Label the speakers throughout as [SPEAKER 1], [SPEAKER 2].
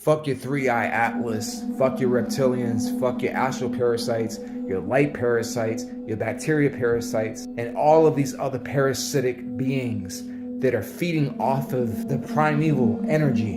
[SPEAKER 1] Fuck your 3-eye atlas, fuck your reptilians, fuck your astral parasites, your light parasites, your bacteria parasites, and all of these other parasitic beings that are feeding off of the primeval energy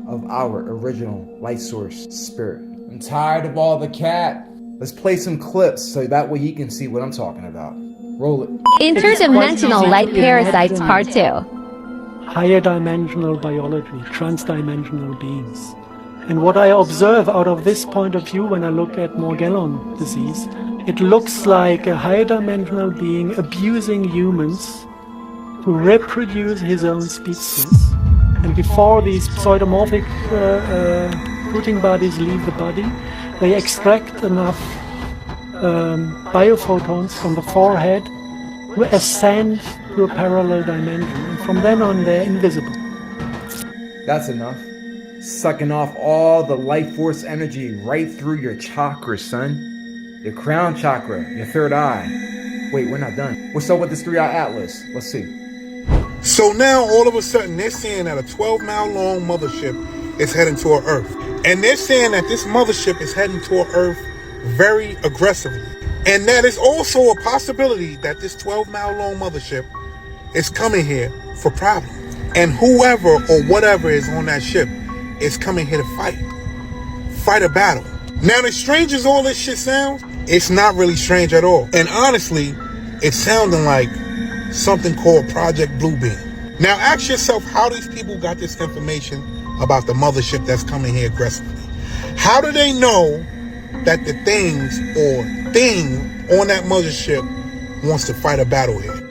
[SPEAKER 1] of our original light source spirit. I'm tired of all the cat. Let's play some clips so that way you can see what I'm talking about. Roll it.
[SPEAKER 2] Interdimensional light parasites part 2.
[SPEAKER 3] Higher dimensional biology, transdimensional beings. And what I observe out of this point of view when I look at Morgellon disease, it looks like a higher dimensional being abusing humans to reproduce his own species. And before these pseudomorphic fruiting bodies leave the body, they extract enough biophotons from the forehead to ascend to a parallel dimension. And from then on, they're invisible.
[SPEAKER 1] That's enough. Sucking off all the life force energy right through your chakras, son. Your crown chakra, your third eye. Wait, we're not done. What's up with this 3-eye atlas? Let's see.
[SPEAKER 4] So now all of a sudden they're saying that a 12-mile long mothership is heading toward Earth. And they're saying that this mothership is heading toward Earth very aggressively. And that is also a possibility that this 12-mile long mothership is coming here for problems. And whoever or whatever is on that ship is coming here to fight a battle. Now, as strange as all this shit sounds, it's not really strange at all. And honestly, it's sounding like something called Project Bluebeam. Now, ask yourself how these people got this information about the mothership that's coming here aggressively. How do they know that the things or thing on that mothership wants to fight a battle here?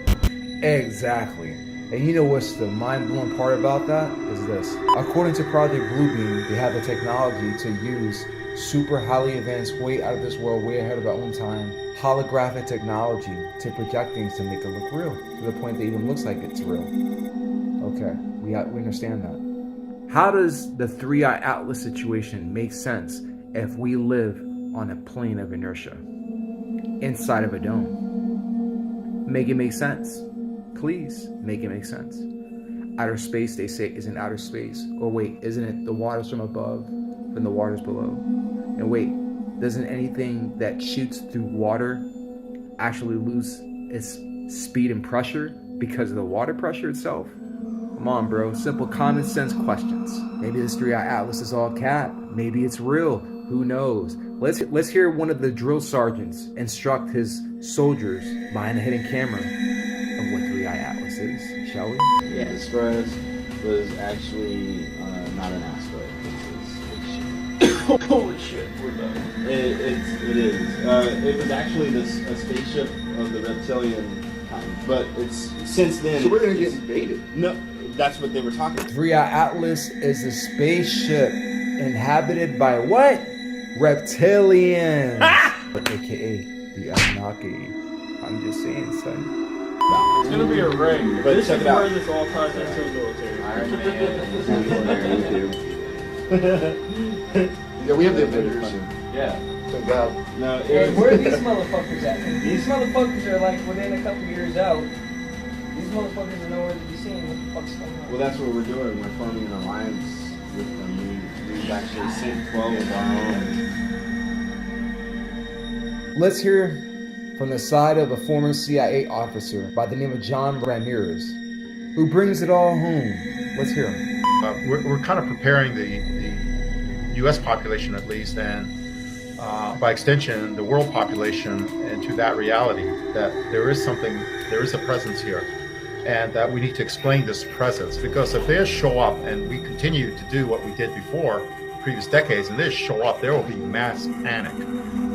[SPEAKER 1] Exactly. And you know what's the mind-blowing part about that? Is this. According to Project Bluebeam, they have the technology to use super highly advanced, way out of this world, way ahead of our own time, holographic technology to project things to make it look real, to the point that it even looks like it's real. Okay, we understand that. How does the 3-eye atlas situation make sense if we live on a plane of inertia, inside of a dome? Make it make sense. Please make it make sense. Outer space, they say, isn't outer space. Or wait, isn't it the waters from above, from the waters below? And wait, doesn't anything that shoots through water actually lose its speed and pressure because of the water pressure itself? Come on, bro. Simple common sense questions. Maybe this 3-eye atlas is all cap. Maybe it's real. Who knows? Let's hear one of the drill sergeants instruct his soldiers behind a hidden camera of what 3-eye atlas is, shall we?
[SPEAKER 5] Yeah, the Stress was actually not an asteroid. Holy shit, we're done. It is. It was actually a spaceship of the reptilian kind, but it's since then.
[SPEAKER 6] So we're gonna get invaded.
[SPEAKER 5] No, that's what they were talking about.
[SPEAKER 1] 3-eye atlas is a spaceship inhabited by what? Reptilians, aka the Anunnaki. I'm just saying, son.
[SPEAKER 7] It's gonna be a ring,
[SPEAKER 5] but
[SPEAKER 7] this
[SPEAKER 5] check
[SPEAKER 7] is
[SPEAKER 5] it out.
[SPEAKER 7] where this all ties into the military.
[SPEAKER 6] Iron Man. Yeah, we have the invaders.
[SPEAKER 5] Yeah.
[SPEAKER 6] Thank God.
[SPEAKER 5] No,
[SPEAKER 8] Hey, where are these motherfuckers at? 'Cause these motherfuckers are like within a couple years out. These motherfuckers are nowhere to be seen. What the fuck's going on?
[SPEAKER 5] well, that's what we're doing. We're forming an alliance with them. We've actually sent 12 of our own.
[SPEAKER 1] Let's hear from the side of a former CIA officer by the name of John Ramirez, who brings it all home. Let's hear him.
[SPEAKER 9] We're kind of preparing the U.S. population, at least, and by extension, the world population, into that reality that there is a presence here, and that we need to explain this presence. Because if they show up and we continue to do what we did before, previous decades, and they show up, there will be mass panic.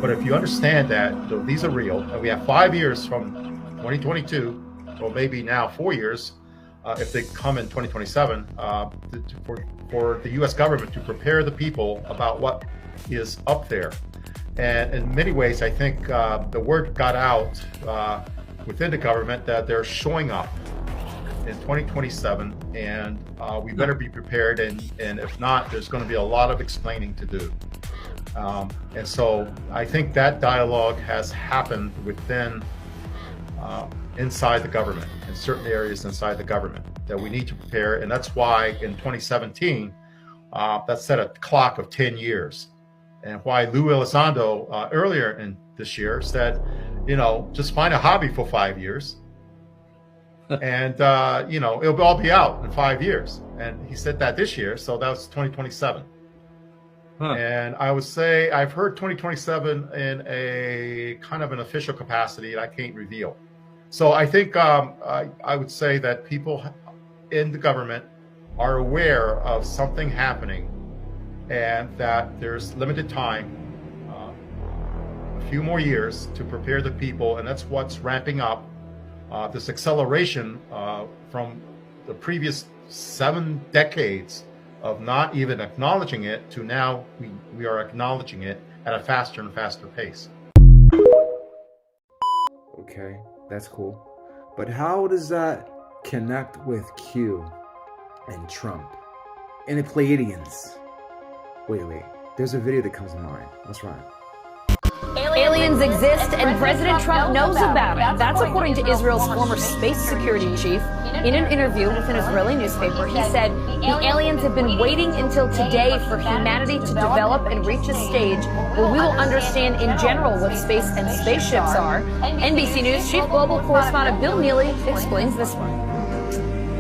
[SPEAKER 9] But if you understand that these are real, and we have 5 years from 2022, or maybe now 4 years, if they come in 2027, for the U.S. government to prepare the people about what is up there. And in many ways, I think the word got out within the government that they're showing up in 2027, and we better be prepared, and if not, there's going to be a lot of explaining to do. And so I think that dialogue has happened within inside the government, in certain areas inside the government, that we need to prepare. And that's why in 2017, that set a clock of 10 years. And why Lou Elizondo earlier in this year said, just find a hobby for 5 years. And, it'll all be out in 5 years. And he said that this year. So that was 2027. And I would say I've heard 2027 in a kind of an official capacity that I can't reveal. So I think I would say that people in the government are aware of something happening and that there's limited time, a few more years to prepare the people. And that's what's ramping up this acceleration from the previous 7 decades of not even acknowledging it to now we are acknowledging it at a faster and faster pace.
[SPEAKER 1] Okay, that's cool. But how does that connect with Q and Trump and the Pleiadians? Wait. There's a video that comes to mind. Let's run it.
[SPEAKER 10] Aliens exist and President Trump knows about it. That's according to Israel's former space security chief. In an interview with an Israeli newspaper, he said the aliens have been waiting until today for humanity to develop and reach a stage where we will understand in general what space and spaceships are. NBC News chief global correspondent Bill Neely explains this one.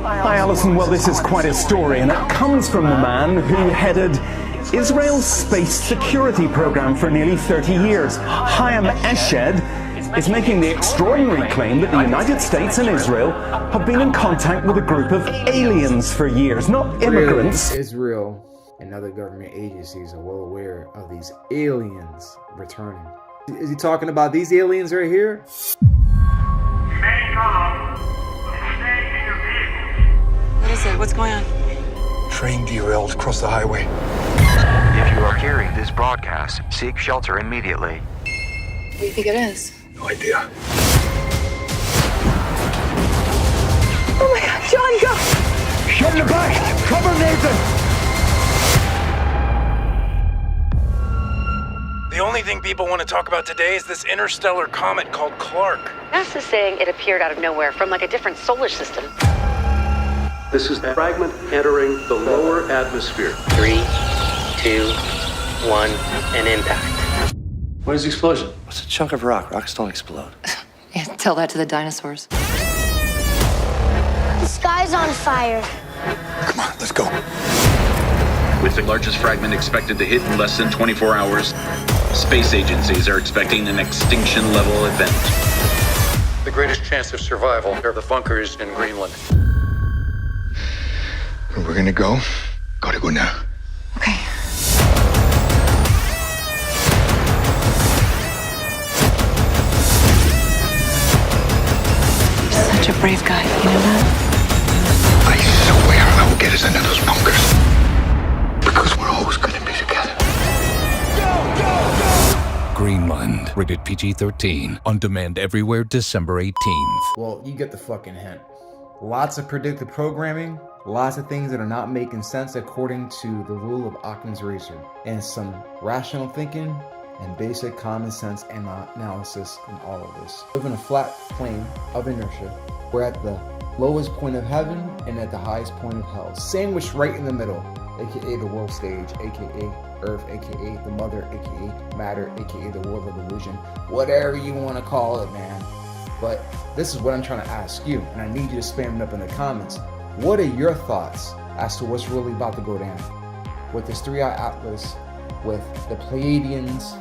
[SPEAKER 11] Hi, Alison. Well, this is quite a story, and it comes from the man who headed Israel's space security program for nearly 30 years. Chaim Eshed is making the extraordinary claim that the United States and Israel have been in contact with a group of aliens for years, not immigrants.
[SPEAKER 1] Israel and other government agencies are well aware of these aliens returning. Is he talking about these aliens right here?
[SPEAKER 12] Stay calm and stay in your vehicles.
[SPEAKER 13] What is it? What's going on?
[SPEAKER 14] Train derailed across the highway.
[SPEAKER 15] If you are hearing this broadcast, seek shelter immediately.
[SPEAKER 13] What do you think it is?
[SPEAKER 14] No idea.
[SPEAKER 13] Oh my God, John, go!
[SPEAKER 14] Shut in the back! Cover Nathan!
[SPEAKER 16] The only thing people want to talk about today is this interstellar comet called Clark.
[SPEAKER 17] NASA's saying it appeared out of nowhere from like a different solar system.
[SPEAKER 18] This is a fragment entering the lower atmosphere.
[SPEAKER 19] 3, 2, 1, and impact.
[SPEAKER 18] What is the explosion?
[SPEAKER 19] It's a chunk of rock. Rocks don't explode.
[SPEAKER 13] Yeah, tell that to the dinosaurs.
[SPEAKER 20] The sky's on fire.
[SPEAKER 14] Come on, let's go.
[SPEAKER 21] With the largest fragment expected to hit in less than 24 hours, space agencies are expecting an extinction-level event.
[SPEAKER 22] The greatest chance of survival are the bunkers in Greenland.
[SPEAKER 14] We're gonna go. Gotta go now.
[SPEAKER 13] Okay. You're such a brave guy, you know that?
[SPEAKER 14] I swear I will get us into those bunkers. Because we're always gonna be together.
[SPEAKER 23] Greenland, rated PG-13, on demand everywhere December 18th.
[SPEAKER 1] Well, you get the fucking hint. Lots of predictive programming, lots of things that are not making sense according to the rule of Occam's razor, and some rational thinking and basic common sense and analysis in all of this. We live in a flat plane of inertia. We're at the lowest point of heaven and at the highest point of hell, sandwiched right in the middle, aka the world stage, aka Earth, aka the mother, aka matter, aka the world of illusion, whatever you want to call it, man. But this is what I'm trying to ask you, and I need you to spam it up in the comments. What are your thoughts as to what's really about to go down with this 3IATLAS, with the Pleiadians,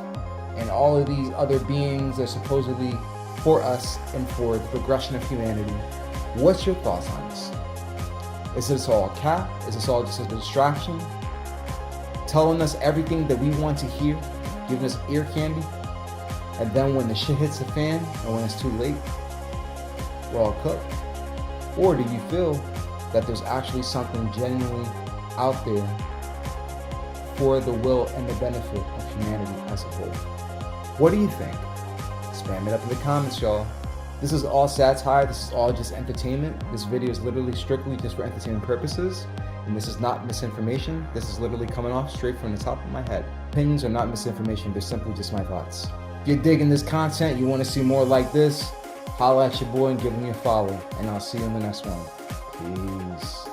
[SPEAKER 1] and all of these other beings that are supposedly for us and for the progression of humanity? What's your thoughts on this? Is this all a cap? Is this all just a distraction? Telling us everything that we want to hear, giving us ear candy, and then when the shit hits the fan and when it's too late, we're all cooked? Or do you feel that there's actually something genuinely out there for the will and the benefit of humanity as a whole? What do you think? Spam it up in the comments, y'all. This is all satire. This is all just entertainment. This video is literally strictly just for entertainment purposes. And this is not misinformation. This is literally coming off straight from the top of my head. Opinions are not misinformation. They're simply just my thoughts. If you're digging this content, you want to see more like this, holla at your boy and give me a follow. And I'll see you in the next one. Peace.